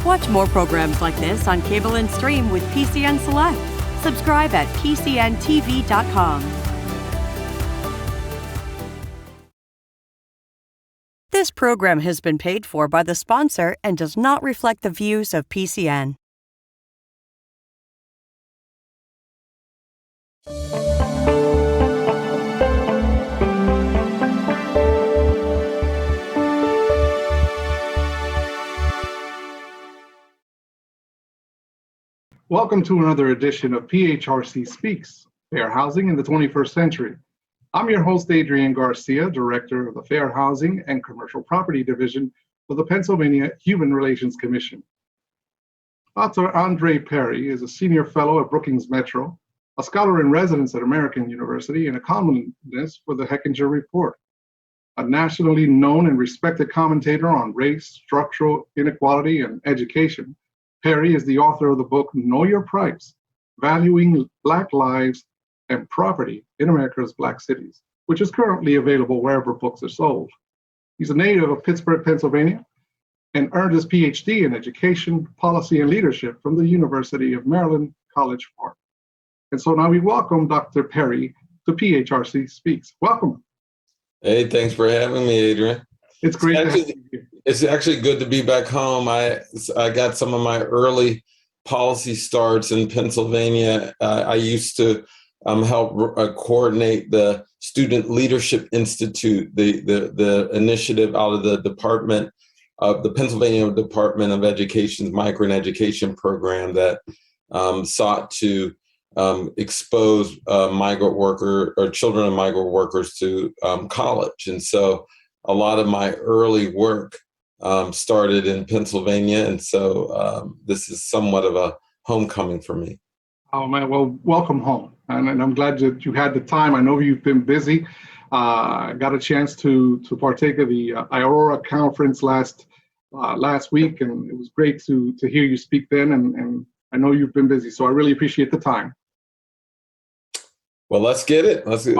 Watch more programs like this on cable and stream with PCN Select. Subscribe at PCNTV.com. This program has been paid for by the sponsor and does not reflect the views of PCN. Welcome to another edition of PHRC Speaks, Fair Housing in the 21st Century. I'm your host, Adrian Garcia, Director of the Fair Housing and Commercial Property Division for the Pennsylvania Human Relations Commission. Dr. Andre Perry is a Senior Fellow at Brookings Metro, a Scholar in Residence at American University, and a columnist for the Hechinger Report. A nationally known and respected commentator on race, structural inequality, and education, Perry is the author of the book, Know Your Price, Valuing Black Lives and Property in America's Black Cities, which is currently available wherever books are sold. He's a native of Pittsburgh, Pennsylvania, and earned his PhD in Education, Policy, and Leadership from the University of Maryland, College Park. And so now we welcome Dr. Perry to PHRC Speaks. Welcome. Hey, thanks for having me, Adrian. It's great to have you. It's actually good to be back home. I got some of my early policy starts in Pennsylvania. I used to help coordinate the Student Leadership Institute, the initiative out of the Department of the Pennsylvania Department of Education's Migrant Education Program that sought to expose migrant worker or children of migrant workers to college. And so a lot of my early work started in Pennsylvania, and so this is somewhat of a homecoming for me. Oh man, well, welcome home, and I'm glad that you had the time. I know you've been busy. I got a chance to partake of the Aurora conference last week, and it was great to hear you speak then. And I know you've been busy, so I really appreciate the time. Well, let's get it. Let's get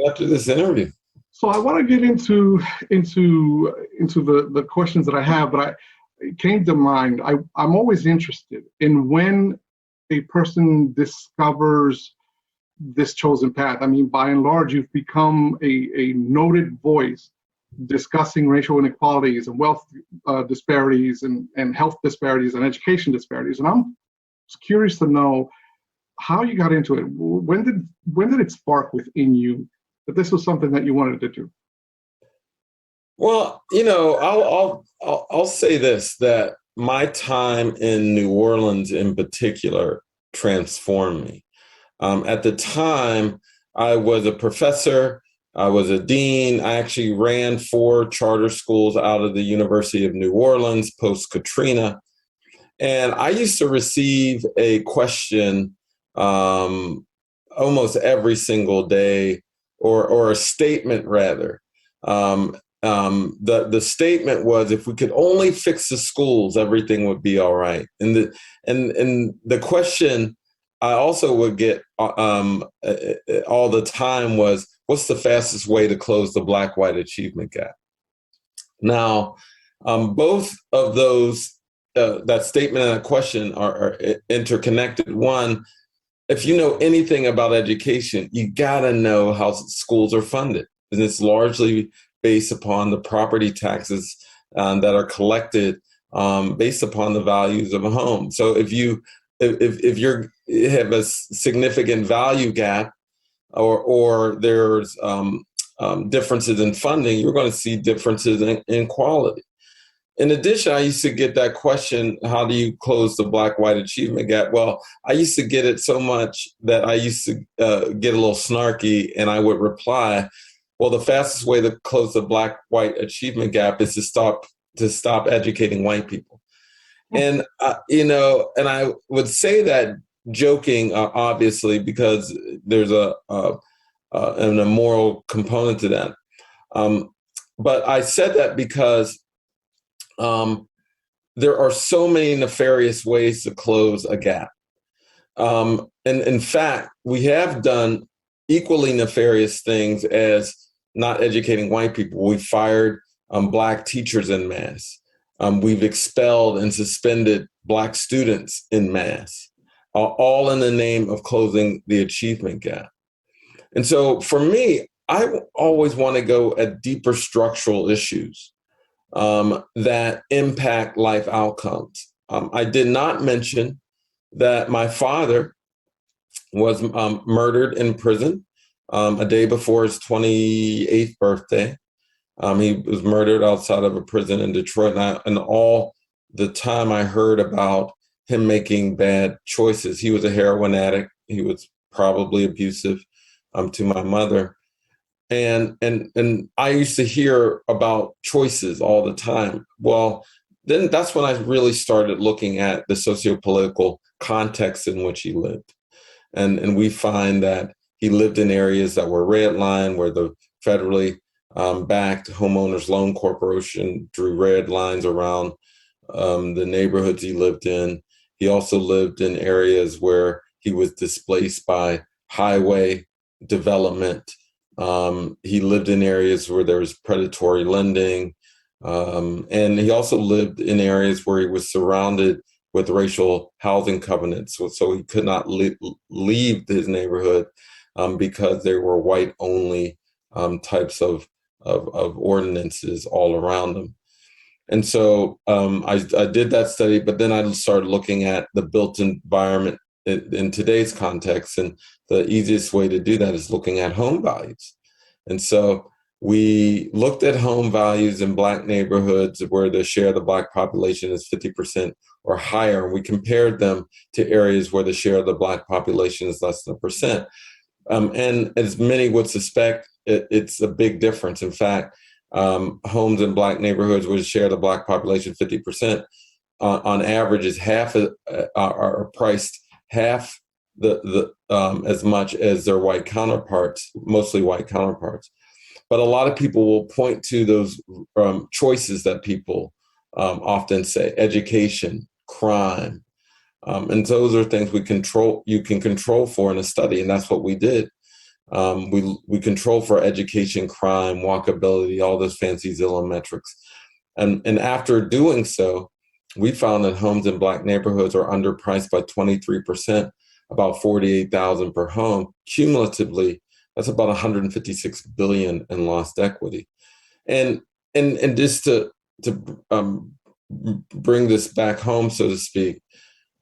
after this interview. So I want to get into the questions that I have, but it came to mind. I'm always interested in when a person discovers this chosen path. I mean, by and large, you've become a noted voice discussing racial inequalities and wealth disparities and health disparities and education disparities. And I'm curious to know how you got into it. When did it spark within you that this was something that you wanted to do? Well, I'll say this, that my time in New Orleans in particular transformed me. At the time, I was a professor, I was a dean. I actually ran 4 charter schools out of the University of New Orleans post-Katrina. And I used to receive a question almost every single day, or a statement rather. The statement was, if we could only fix the schools, everything would be all right. And the question I also would get all the time was, what's the fastest way to close the Black-White achievement gap? Now, both of those, that statement and that question are interconnected. One, if you know anything about education, you gotta know how schools are funded. And it's largely based upon the property taxes that are collected based upon the values of a home. So if you have a significant value gap, or there's differences in funding, you're going to see differences in quality. In addition, I used to get that question, how do you close the Black-White achievement gap? Well, I used to get it so much that I used to get a little snarky, and I would reply, well, the fastest way to close the Black-White achievement gap is to stop educating white people. And, and I would say that joking, obviously, because there's an immoral component to that. But I said that because there are so many nefarious ways to close a gap. And in fact, we have done equally nefarious things as not educating white people. We fired Black teachers en masse. We've expelled and suspended Black students en masse, all in the name of closing the achievement gap. And so for me, I always want to go at deeper structural issues that impact life outcomes. I did not mention that my father was murdered in prison a day before his 28th birthday. He was murdered outside of a prison in Detroit. And all the time I heard about him making bad choices. He was a heroin addict. He was probably abusive to my mother. And I used to hear about choices all the time. Well, then that's when I really started looking at the sociopolitical context in which he lived. And we find that he lived in areas that were red line, where the federally backed Homeowners Loan Corporation drew red lines around the neighborhoods he lived in. He also lived in areas where he was displaced by highway development. He lived in areas where there was predatory lending. And he also lived in areas where he was surrounded with racial housing covenants. So he could not leave his neighborhood because there were white-only types of ordinances all around him. And so I did that study, but then I started looking at the built environment in today's context. And the easiest way to do that is looking at home values. And so we looked at home values in Black neighborhoods where the share of the Black population is 50% or higher. And we compared them to areas where the share of the Black population is less than 1%. And as many would suspect, it's a big difference. In fact, homes in Black neighborhoods where the share of the Black population 50% on average is are priced half as much as their white counterparts, mostly white counterparts. But a lot of people will point to those choices that people often say: education, crime. And those are things you can control for in a study. And that's what we did. We control for education, crime, walkability, all those fancy Zillow metrics. And after doing so, we found that homes in Black neighborhoods are underpriced by 23%, about $48,000 per home. Cumulatively, that's about $156 billion in lost equity. And just to bring this back home, so to speak,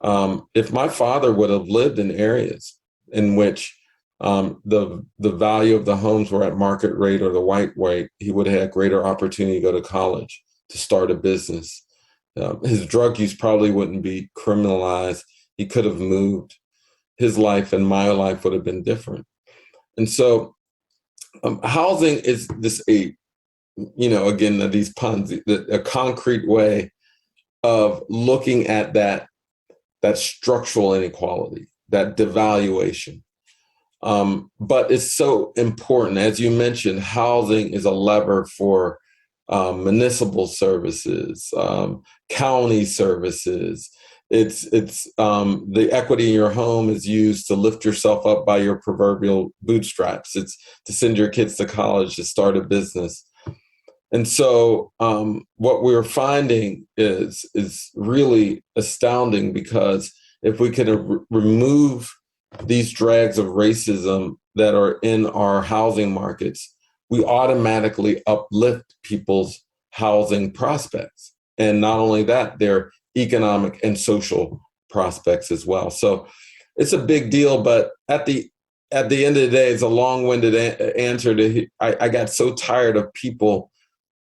if my father would have lived in areas in which the value of the homes were at market rate or the white rate, he would have had greater opportunity to go to college, to start a business. His drug use probably wouldn't be criminalized. He could have moved. His life and my life would have been different. And so housing is again, these puns, a concrete way of looking at that structural inequality, that devaluation. But it's so important. As you mentioned, housing is a lever for municipal services, county services. It's the equity in your home is used to lift yourself up by your proverbial bootstraps. It's to send your kids to college, to start a business. And so what we're finding is really astounding, because if we can remove these drags of racism that are in our housing markets, we automatically uplift people's housing prospects. And not only that, their economic and social prospects as well. So it's a big deal, but at the end of the day, it's a long-winded answer to, I got so tired of people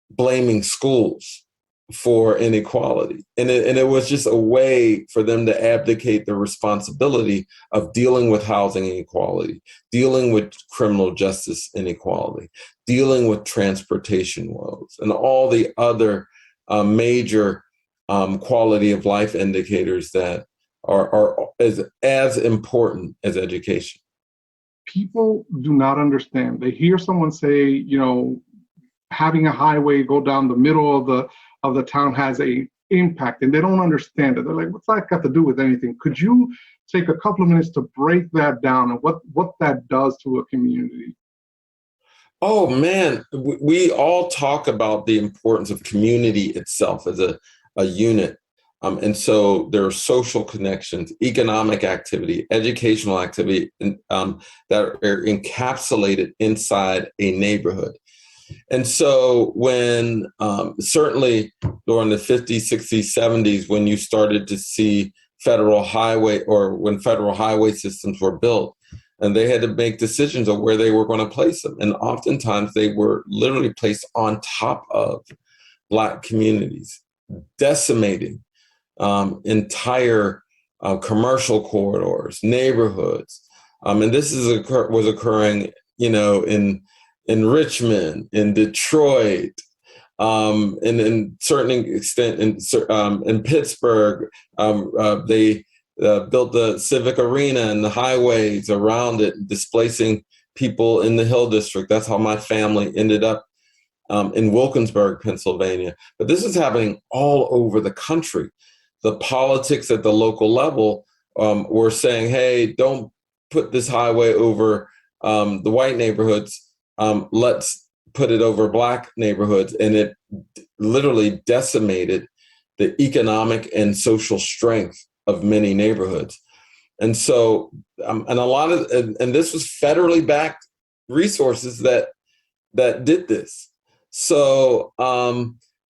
blaming schools for inequality. And it was just a way for them to abdicate the responsibility of dealing with housing inequality, dealing with criminal justice inequality, dealing with transportation woes, and all the other major quality of life indicators that are as important as education. People do not understand. They hear someone say, having a highway go down the middle of the town has a impact, and they don't understand it. They're like, what's that got to do with anything? Could you take a couple of minutes to break that down and what that does to a community? Oh man, we all talk about the importance of community itself as a unit. And so there are social connections, economic activity, educational activity that are encapsulated inside a neighborhood. And so when certainly during the 50s, 60s, 70s, when you started to see federal highway or when federal highway systems were built, and they had to make decisions of where they were going to place them. And oftentimes they were literally placed on top of Black communities, decimating entire commercial corridors, neighborhoods. And this was occurring, in Richmond, in Detroit, and in certain extent in Pittsburgh. They built the civic arena and the highways around it, displacing people in the Hill District. That's how my family ended up in Wilkinsburg, Pennsylvania. But this is happening all over the country. The politics at the local level were saying, hey, don't put this highway over the white neighborhoods. Let's put it over Black neighborhoods. And it literally decimated the economic and social strength of many neighborhoods. And so, and a lot of, and this was federally backed resources that did this. So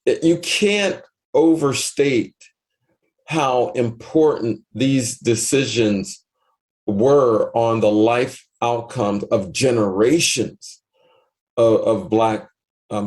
you can't overstate how important these decisions were on the life outcomes of generations of Black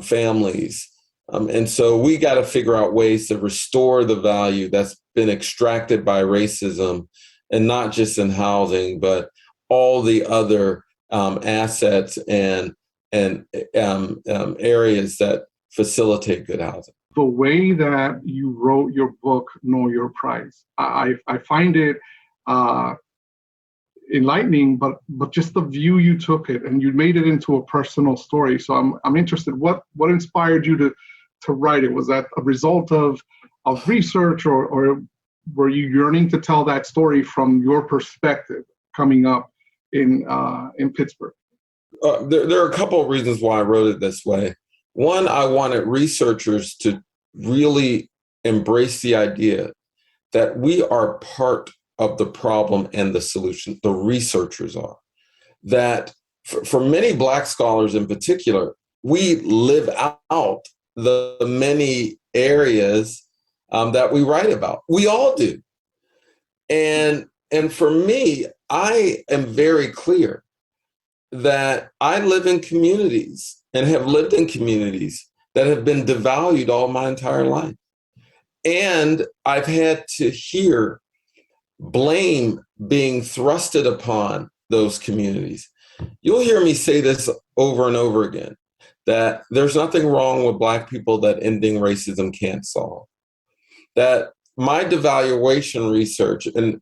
families. And so we got to figure out ways to restore the value that's been extracted by racism, and not just in housing, but all the other assets and areas that facilitate good housing. The way that you wrote your book, Know Your Price, I find it enlightening, but just the view you took it, and you made it into a personal story. So I'm interested. What inspired you to write it? Was that a result of research, or were you yearning to tell that story from your perspective coming up in Pittsburgh? There are a couple of reasons why I wrote it this way. One, I wanted researchers to really embrace the idea that we are part of the problem and the solution. The researchers are. That for many Black scholars in particular, we live out the many areas that we write about. We all do. And for me, I am very clear that I live in communities and have lived in communities that have been devalued all my entire life. And I've had to hear blame being thrusted upon those communities. You'll hear me say this over and over again, that there's nothing wrong with Black people that ending racism can't solve. That my devaluation research and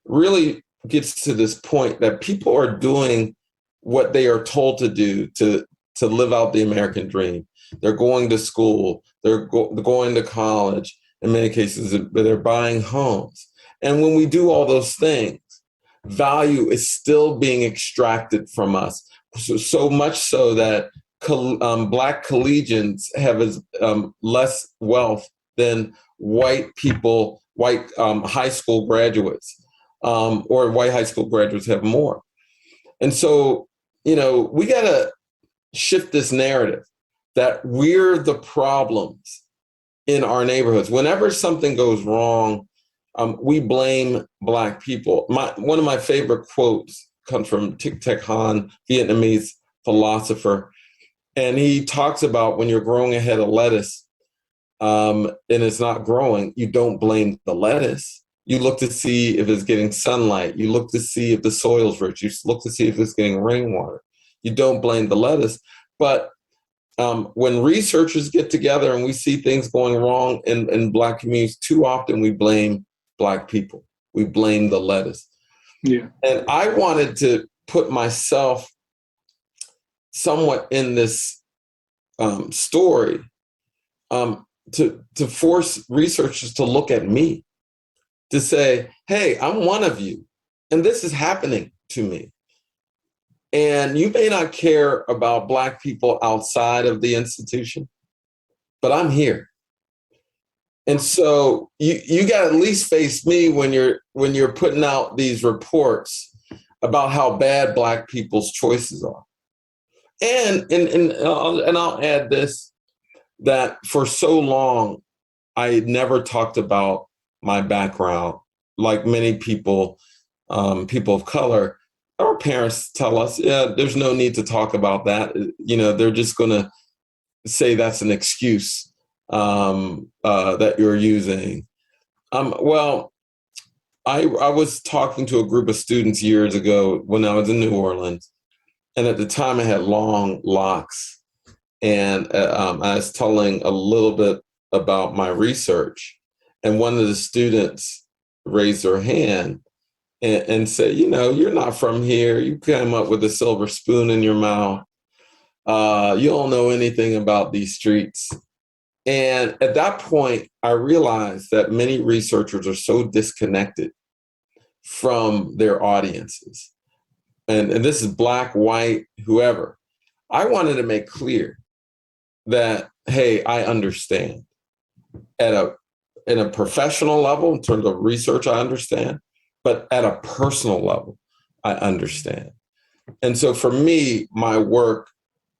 really gets to this point that people are doing what they are told to do to live out the American dream. They're going to school, they're going to college, in many cases, they're buying homes. And when we do all those things, value is still being extracted from us. So much so that Black collegians have less wealth than white people, white high school graduates, or white high school graduates have more. And so, we got to shift this narrative that we're the problems in our neighborhoods. Whenever something goes wrong, we blame Black people. One of my favorite quotes comes from Thich Thich Han, Vietnamese philosopher. And he talks about when you're growing a head of lettuce and it's not growing, you don't blame the lettuce. You look to see if it's getting sunlight. You look to see if the soil's rich. You look to see if it's getting rainwater. You don't blame the lettuce. But when researchers get together and we see things going wrong in Black communities, too often we blame Black people. We blame the lettuce. Yeah. And I wanted to put myself somewhat in this story to force researchers to look at me, to say, hey, I'm one of you, and this is happening to me. And you may not care about Black people outside of the institution, but I'm here. And so you got to at least face me when you're putting out these reports about how bad Black people's choices are. And I'll add this, that for so long, I never talked about my background. Like many people, people of color, our parents tell us, yeah, there's no need to talk about that. You know, they're just going to say that's an excuse that you're using. Well, I was talking to a group of students years ago when I was in New Orleans. And at the time I had long locks. And I was telling a little bit about my research. And one of the students raised their hand and said, you know, you're not from here. You came up with a silver spoon in your mouth. You don't know anything about these streets. And at that point, I realized that many researchers are so disconnected from their audiences. And this is Black, white, whoever. I wanted to make clear that, hey, I understand. In a professional level, in terms of research, I understand. But at a personal level, I understand. And so for me, my work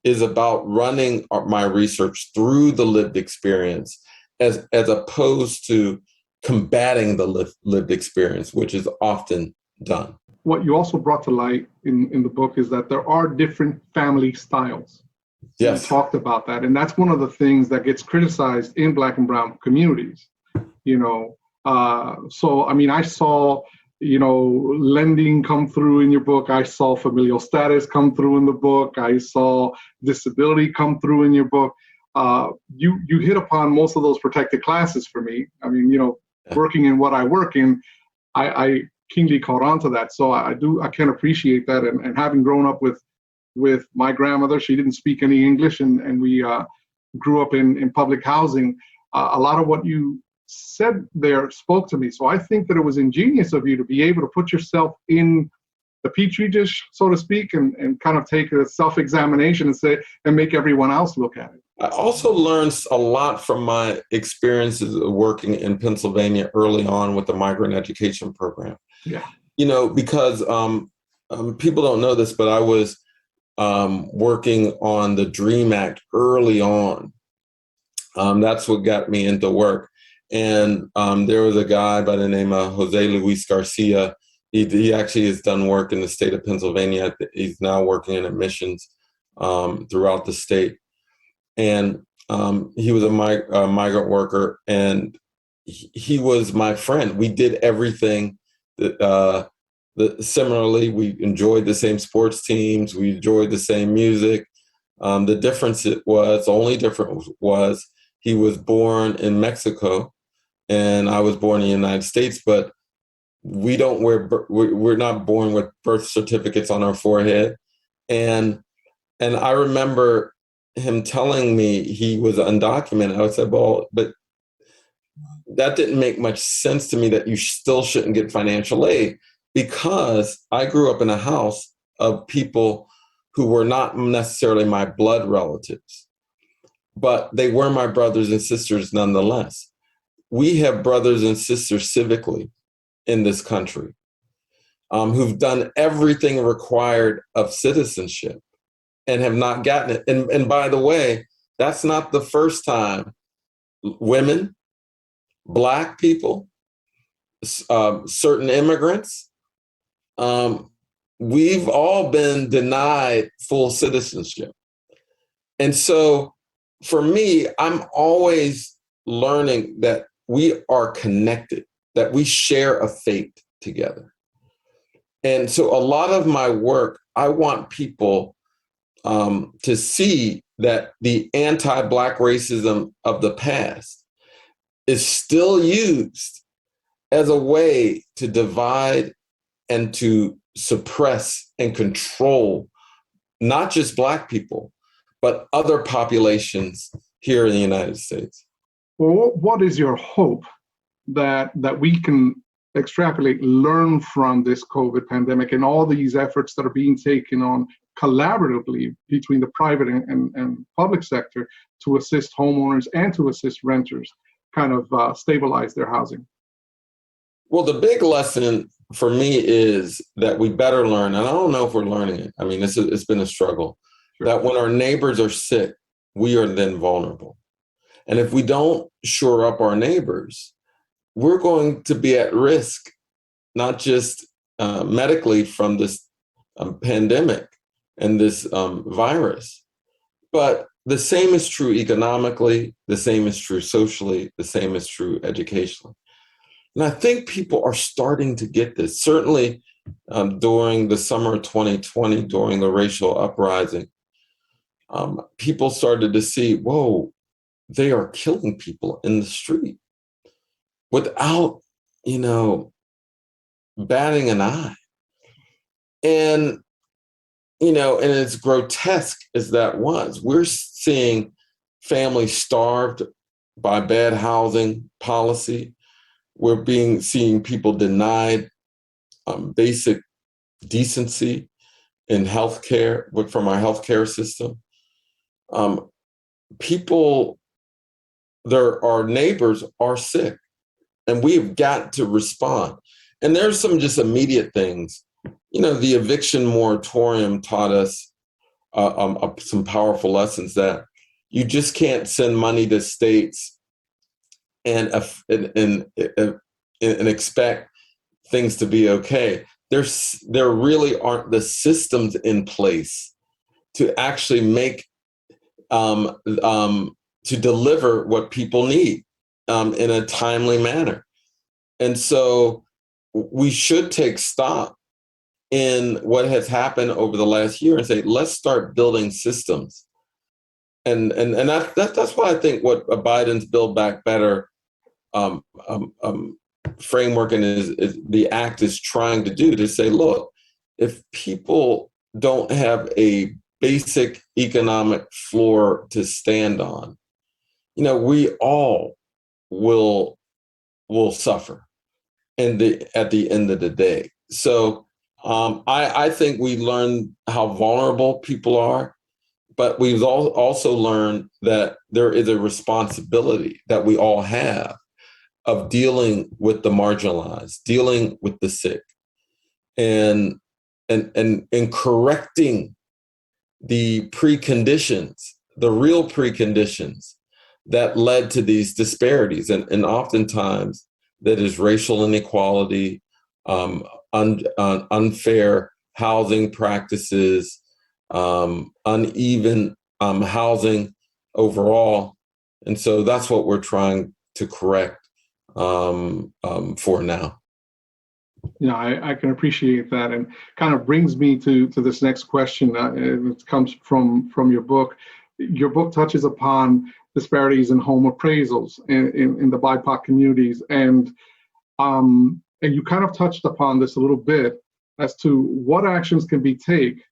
is about running my research through the lived experience as opposed to combating the lived experience, which is often done. What you also brought to light in the book is that there are different family styles. Yes. You talked about that. And that's one of the things that gets criticized in Black and brown communities. You know, so, I mean, I saw, you know, lending come through in your book. I saw familial status come through in the book. I saw disability come through in your book. You hit upon most of those protected classes for me. I mean, you know, working in what I work in, I keenly caught on to that. So I can appreciate that. And having grown up with my grandmother, she didn't speak any English, and we grew up in public housing. A lot of what you said there spoke to me. So I think that it was ingenious of you to be able to put yourself in the petri dish, so to speak, and kind of take a self-examination and make everyone else look at it. I also learned a lot from my experiences of working in Pennsylvania early on with the migrant education program. Yeah. You know, because people don't know this, but I was working on the DREAM Act early on. That's what got me into work. And there was a guy by the name of Jose Luis Garcia. He actually has done work in the state of Pennsylvania. He's now working in admissions throughout the state. And he was a migrant worker, and he was my friend. We did everything similarly. We enjoyed the same sports teams. We enjoyed the same music. The only difference was he was born in Mexico and I was born in the United States, but we're not born with birth certificates on our forehead. And I remember him telling me he was undocumented. I said, well, but that didn't make much sense to me, that you still shouldn't get financial aid, because I grew up in a house of people who were not necessarily my blood relatives, but they were my brothers and sisters nonetheless. We have brothers and sisters civically in this country who've done everything required of citizenship and have not gotten it. And by the way, that's not the first time women, Black people, certain immigrants, we've all been denied full citizenship. And so for me, I'm always learning that we are connected, that we share a fate together. And so a lot of my work, I want people to see that the anti-Black racism of the past is still used as a way to divide and to suppress and control not just Black people, but other populations here in the United States. Well, what is your hope that we can extrapolate, learn from this COVID pandemic and all these efforts that are being taken on collaboratively between the private and public sector to assist homeowners and to assist renters kind of stabilize their housing? Well, the big lesson for me is that we better learn, and I don't know if we're learning it. I mean, it's been a struggle, Sure. that when our neighbors are sick, we are then vulnerable. And if we don't shore up our neighbors, we're going to be at risk, not just medically from this pandemic and this virus, but the same is true economically, the same is true socially, the same is true educationally. And I think people are starting to get this. Certainly during the summer of 2020, during the racial uprising, people started to see, whoa, they are killing people in the street without, batting an eye. And, and as grotesque as that was, we're seeing families starved by bad housing policy. We're seeing people denied basic decency in healthcare from our healthcare system. Our neighbors are sick, and we've got to respond. And there's some just immediate things. The eviction moratorium taught us some powerful lessons that you just can't send money to states and expect things to be okay. There really aren't the systems in place to actually make to deliver what people need in a timely manner. And so we should take stock in what has happened over the last year and say, let's start building systems. And that's why I think what Biden's Build Back Better framework and is the act is trying to do, to say, look, if people don't have a basic economic floor to stand on, we all will suffer at the end of the day. So I think we learned how vulnerable people are, but we've also learned that there is a responsibility that we all have of dealing with the marginalized, dealing with the sick, and correcting the preconditions, the real preconditions that led to these disparities. And oftentimes that is racial inequality, unfair housing practices, uneven housing overall. And so that's what we're trying to correct for now. I can appreciate that, and kind of brings me to this next question. It comes from your book. Your book touches upon disparities in home appraisals in the BIPOC communities, and you kind of touched upon this a little bit as to what actions can be taken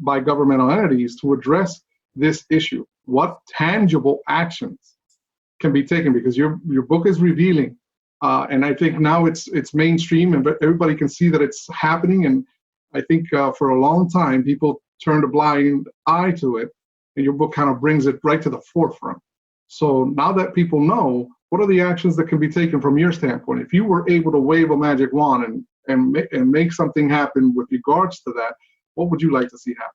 by governmental entities to address this issue. What tangible actions can be taken? Because your book is revealing. And I think now it's mainstream and everybody can see that it's happening. And I think for a long time, people turned a blind eye to it. And your book kind of brings it right to the forefront. So now that people know, what are the actions that can be taken from your standpoint? If you were able to wave a magic wand and make something happen with regards to that, what would you like to see happen?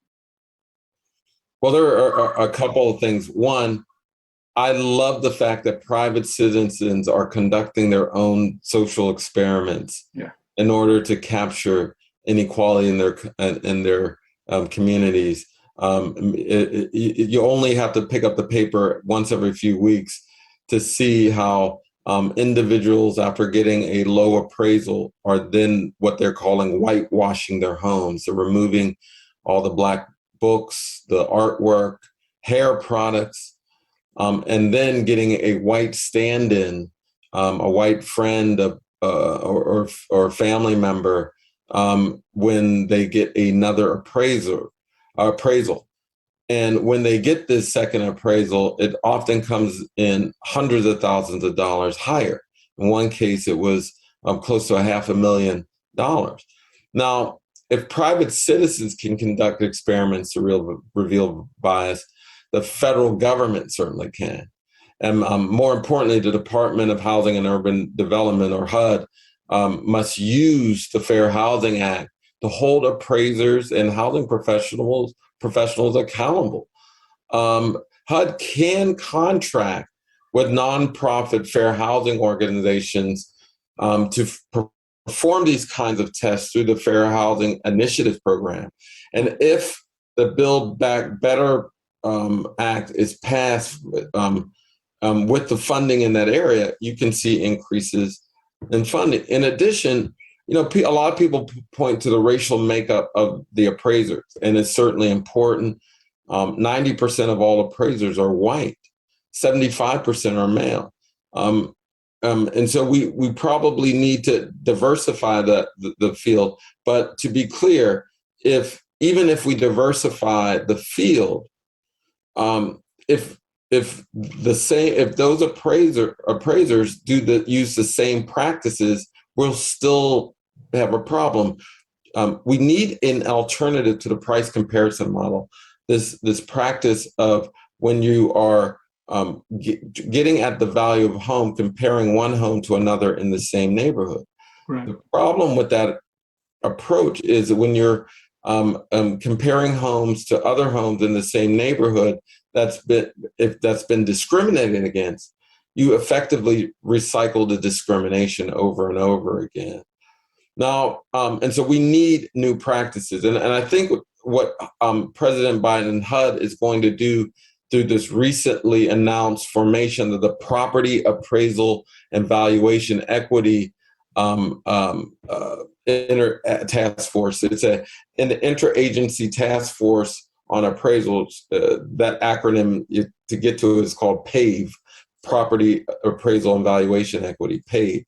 Well, there are a couple of things. One, I love the fact that private citizens are conducting their own social experiments in order to capture inequality in their communities. You only have to pick up the paper once every few weeks to see how individuals, after getting a low appraisal, are then what they're calling whitewashing their homes. They're removing all the Black books, the artwork, hair products, and then getting a white stand-in, a white friend or family member when they get another appraisal. And when they get this second appraisal, it often comes in hundreds of thousands of dollars higher. In one case, it was close to $500,000. Now, if private citizens can conduct experiments to reveal bias, the federal government certainly can. And more importantly, the Department of Housing and Urban Development, or HUD, must use the Fair Housing Act to hold appraisers and housing professionals accountable. HUD can contract with nonprofit fair housing organizations to perform these kinds of tests through the Fair Housing Initiative Program. And if the Build Back Better Act is passed with the funding in that area, you can see increases in funding. In addition, a lot of people point to the racial makeup of the appraisers, and it's certainly important. 90% of all appraisers are white, 75% are male. And so we probably need to diversify the field. But to be clear, even if we diversify the field, if those appraisers use the same practices, we'll still have a problem. We need an alternative to the price comparison model. This practice of when you are getting at the value of a home, comparing one home to another in the same neighborhood. Right. The problem with that approach is that when you're comparing homes to other homes in the same neighborhood that's been discriminated against, you effectively recycle the discrimination over and over again. Now, and so we need new practices. And I think what President Biden and HUD is going to do through this recently announced formation of the Property Appraisal and Valuation Equity Task Force. It's an interagency task force on appraisals. That acronym to get to is called PAVE, Property Appraisal and Valuation Equity, PAVE.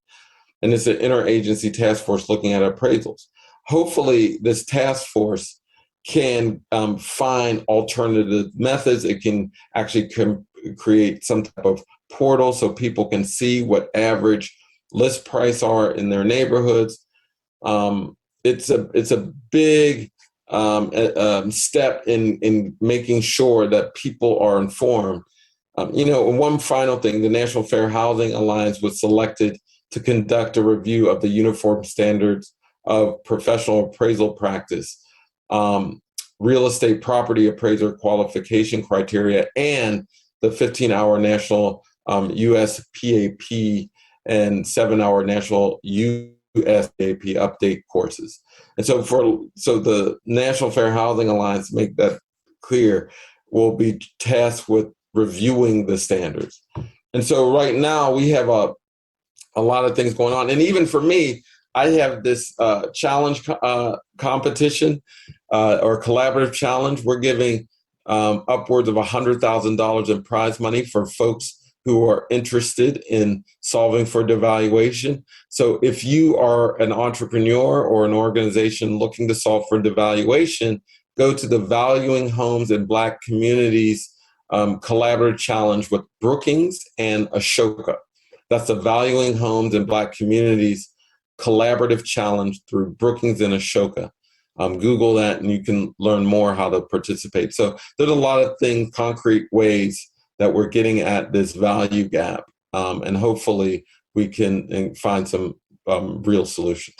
And it's an interagency task force looking at appraisals. Hopefully, this task force can find alternative methods. It can actually create some type of portal so people can see what average list price are in their neighborhoods. It's a big step in making sure that people are informed. And one final thing, the National Fair Housing Alliance was selected to conduct a review of the Uniform Standards of Professional Appraisal Practice, real estate property appraiser qualification criteria, and the 15-hour national USPAP and 7-hour national USAP update courses. And so the National Fair Housing Alliance, to make that clear, will be tasked with reviewing the standards. And so right now we have a lot of things going on. And even for me, I have this challenge competition or collaborative challenge. We're giving upwards of $100,000 in prize money for folks who are interested in solving for devaluation. So if you are an entrepreneur or an organization looking to solve for devaluation, go to the Valuing Homes in Black Communities collaborative challenge with Brookings and Ashoka. That's the Valuing Homes in Black Communities collaborative challenge through Brookings and Ashoka. Google that and you can learn more how to participate. So there's a lot of things, concrete ways that we're getting at this value gap. And hopefully we can find some real solutions.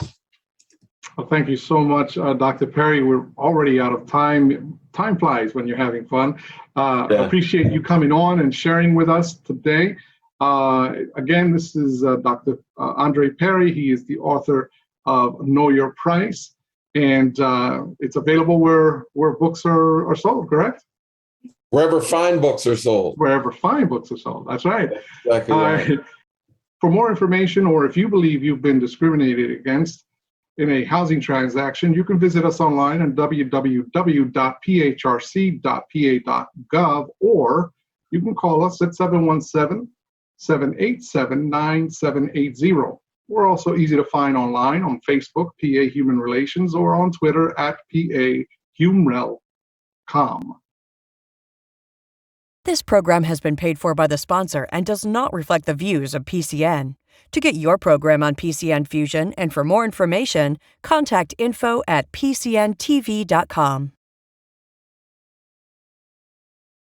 Well, thank you so much, Dr. Perry. We're already out of time. Time flies when you're having fun. I appreciate you coming on and sharing with us today. Again, this is Dr. Andre Perry. He is the author of Know Your Price, and it's available where books are sold, correct? Wherever fine books are sold. Wherever fine books are sold, that's right. Exactly right. For more information, or if you believe you've been discriminated against in a housing transaction, you can visit us online at www.phrc.pa.gov, or you can call us at 717-787-9780. We're also easy to find online on Facebook, PA Human Relations, or on Twitter at PAHumrel.com. This program has been paid for by the sponsor and does not reflect the views of PCN. To get your program on PCN Fusion and for more information, contact info@pcntv.com.